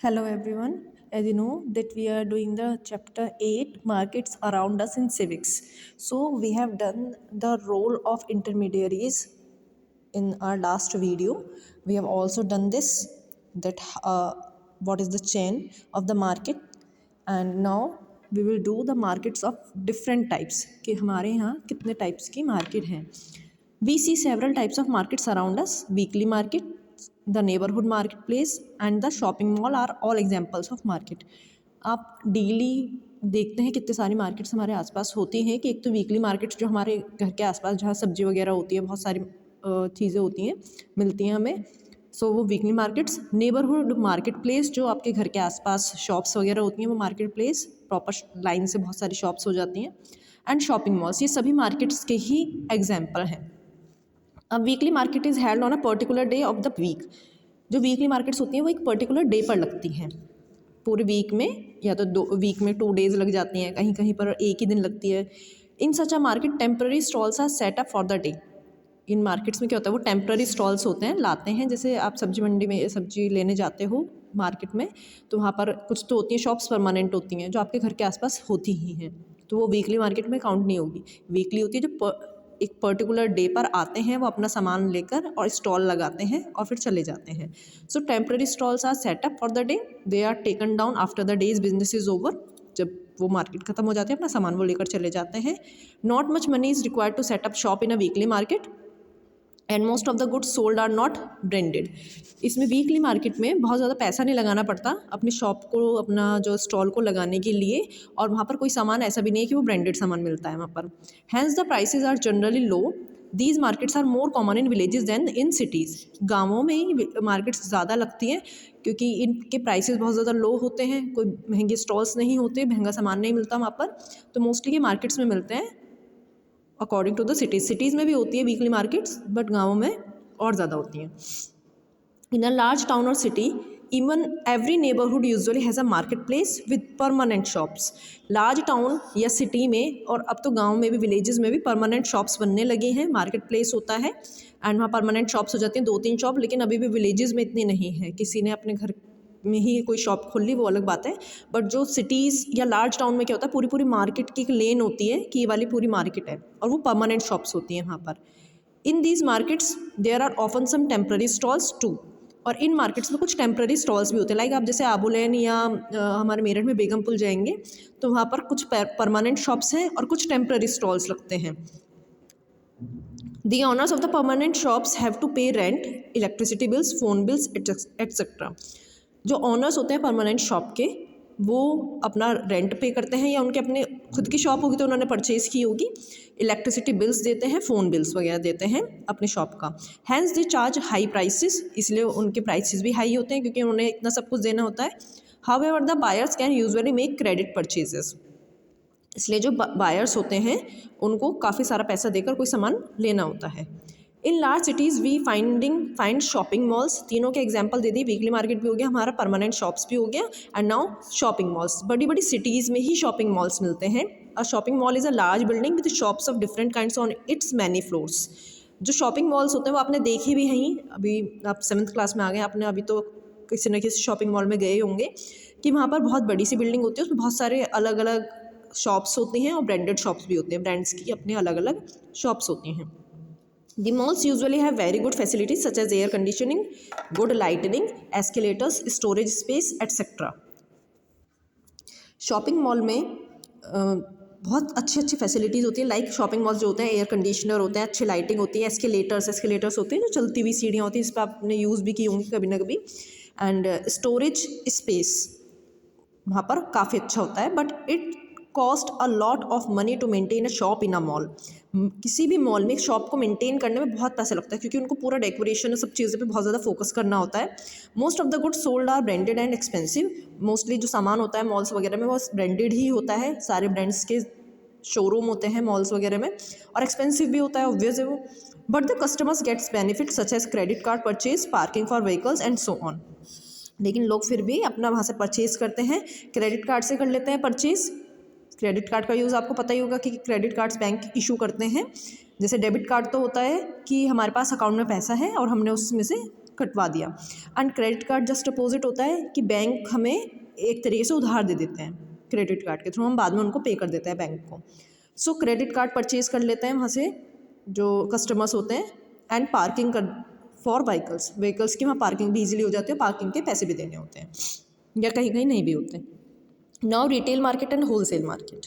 Hello everyone. As you know that we are doing the chapter 8 markets around us in civics. So we have done the role of intermediaries in our last video. We have also done this that what is the chain of the market, and now we will do the markets of different types कि हमारे यहाँ कितने types की market हैं. We see several types of markets around us. Weekly market, the neighborhood marketplace and the shopping mall are all examples of market. आप daily देखते हैं कितने सारी मार्केट्स हमारे आसपास होती हैं कि एक तो वीकली मार्केट्स जो हमारे घर के आसपास जहाँ सब्जी वगैरह होती है, बहुत सारी चीज़ें होती हैं, मिलती हैं हमें. सो वो weekly markets. Neighbourhood market place जो आपके घर के आसपास शॉप्स वगैरह होती हैं, वो मार्केट प्लेस प्रॉपर लाइन से बहुत सारी शॉप्स हो जाती हैं. एंड शॉपिंग मॉल्स, ये सभी मार्केट्स के ही एग्जाम्पल हैं. अब weekly market is held on a particular day of the week. जो वीकली मार्केट्स होती हैं वो एक पर्टिकुलर डे पर लगती हैं. पूरे वीक में या तो 2 वीक में 2 डेज़ लग जाती हैं, कहीं कहीं पर एक ही दिन लगती है. In such a market temporary stalls are set up for the day. In markets में क्या होता है, वो टेम्पररी स्टॉल्स होते हैं, लाते हैं. जैसे आप सब्जी मंडी में सब्जी लेने जाते हो मार्केट में, तो वहाँ पर कुछ तो होती हैं शॉप्स परमानेंट होती हैं जो आपके घर के आसपास होती ही हैं, तो वो वीकली मार्केट में काउंट नहीं होगी. वीकली होती है जो एक पर्टिकुलर डे पर आते हैं, वो अपना सामान लेकर और स्टॉल लगाते हैं और फिर चले जाते हैं. So temporary stalls are set up for the day. They are taken down after the day's business is over. जब वो मार्केट खत्म हो जाती है, अपना सामान वो लेकर चले जाते हैं. Not much money is required to set up shop in a weekly market and most of the goods sold are not branded. इसमें वीकली मार्केट में बहुत ज़्यादा पैसा नहीं लगाना पड़ता अपनी शॉप को, अपना जो स्टॉल को लगाने के लिए, और वहाँ पर कोई सामान ऐसा भी नहीं है कि वो ब्रांडेड सामान मिलता है वहाँ पर. Hence the prices are generally low. These markets are more common in villages than in cities. गाँवों में ही मार्केट्स ज़्यादा लगती हैं क्योंकि इनके प्राइसेस बहुत ज़्यादा लो होते हैं. कोई महंगे स्टॉल्स नहीं होते, महंगा सामान नहीं मिलता वहाँ पर, तो मोस्टली ये मार्केट्स में मिलते हैं according to the cities. Cities में भी होती है वीकली मार्केट्स, बट गाँवों में और ज़्यादा होती हैं. इन अ लार्ज टाउन और city, even every neighbourhood usually has a market place with permanent shops. Large town या सिटी में, और अब तो गाँव में भी, विलेजेस में भी परमानेंट शॉप्स बनने लगे हैं. मार्केट प्लेस होता है एंड वहाँ परमानेंट शॉप्स हो जाती हैं, 2-3 शॉप. लेकिन अभी भी विलेजेस में इतनी नहीं है. किसी ने अपने घर में ही कोई शॉप खोल ली, वो अलग बात है. बट जो सिटीज़ या लार्ज टाउन में क्या होता है, पूरी पूरी मार्केट की एक लेन होती है कि ये वाली पूरी मार्केट है, और वो परमानेंट शॉप्स होती हैं वहाँ पर. In these markets there are often some temporary stalls too. और इन मार्केट्स में कुछ टेम्पररी स्टॉल्स भी होते हैं. लाइक आप जैसे आबूलेन या हमारे मेरठ में बेगम पुल जाएंगे तो वहाँ पर कुछ परमानेंट शॉप्स हैं और कुछ टेम्पररी स्टॉल्स लगते हैं. The owners of the permanent shops have to pay rent, electricity bills, phone bills, etc. जो ऑनर्स होते हैं परमानेंट शॉप के, वो अपना रेंट पे करते हैं, या उनके अपने खुद की शॉप होगी तो उन्होंने परचेज़ की होगी. इलेक्ट्रिसिटी बिल्स देते हैं, फ़ोन बिल्स वगैरह देते हैं अपने शॉप का. Hence they charge high prices, इसलिए उनके प्राइसेस भी हाई होते हैं क्योंकि उन्होंने इतना सब कुछ देना होता है. However the buyers can usually make credit purchases. इसलिए जो बायर्स होते हैं उनको काफ़ी सारा पैसा देकर कोई सामान लेना होता है. In large cities we find shopping malls. तीनों के एग्जांपल दे दी. वीकली मार्केट भी हो गया हमारा, परमानेंट शॉप्स भी हो गया, एंड नाउ शॉपिंग मॉल्स. बड़ी बड़ी सिटीज़ में ही शॉपिंग मॉल्स मिलते हैं. अ shopping mall is a large building with shops of different kinds on it's many floors. जो शॉपिंग मॉल्स होते हैं वो आपने देखे भी हैं. अभी आप 7th क्लास में आ गए, आपने अभी तो किसी न किसी शॉपिंग मॉल में गए होंगे कि वहाँ पर बहुत बड़ी सी बिल्डिंग होती है, उसमें बहुत सारे अलग अलग शॉप्स होती हैं और ब्रांडेड शॉप्स भी होते हैं. ब्रांड्स की अपने अलग अलग शॉप्स होती हैं. The malls usually have very good facilities such as air conditioning, good lighting, escalators, storage space, etc. Shopping mall में बहुत अच्छी अच्छी फैसिलिटीज़ होती है. लाइक शॉपिंग मॉल्स जो होते हैं, एयर कंडीशनर होते हैं, अच्छी लाइटिंग होती है, एस्केलेटर्स होते हैं जो चलती हुई सीढ़ियाँ होती हैं, इस पर आपने यूज़ भी की होंगी कभी ना कभी. एंड स्टोरेज स्पेस वहाँ पर काफ़ी अच्छा होता है. But it cost a lot of money to maintain a shop in a mall. किसी भी मॉल में एक शॉप को मेंटेन करने में बहुत पैसा लगता है क्योंकि उनको पूरा डेकोरेशन और सब चीज़ों पे बहुत ज़्यादा फोकस करना होता है. Most of the goods sold are branded and expensive. Mostly जो सामान होता है मॉल्स वगैरह में वो ब्रांडेड ही होता है. सारे ब्रांड्स के शोरूम होते हैं मॉल्स वगैरह में, और एक्सपेंसिव भी होता है, ऑब्वियस है वो. But the customers gets benefit such as credit card purchase, parking for vehicles and so on. लेकिन लोग फिर भी अपना वहाँ से परचेज़ करते हैं, क्रेडिट कार्ड से कर लेते हैं परचेज़. क्रेडिट कार्ड का यूज़ आपको पता ही होगा कि क्रेडिट कार्ड्स बैंक इशू करते हैं. जैसे डेबिट कार्ड तो होता है कि हमारे पास अकाउंट में पैसा है और हमने उसमें से कटवा दिया। And credit card just opposite होता है कि बैंक हमें एक तरीके से उधार दे देते हैं क्रेडिट कार्ड के थ्रू, हम बाद में उनको पे कर देते हैं बैंक को। सो क्रेडिट कार्ड परचेज कर लेते हैं वहाँ से जो कस्टमर्स होते हैं, एंड पार्किंग कर फॉर व्हीकल्स की वहाँ पार्किंग भी ईजिली हो जाती है, पार्किंग के पैसे भी देने होते हैं या कहीं कहीं नहीं भी होते। Now retail market and wholesale market.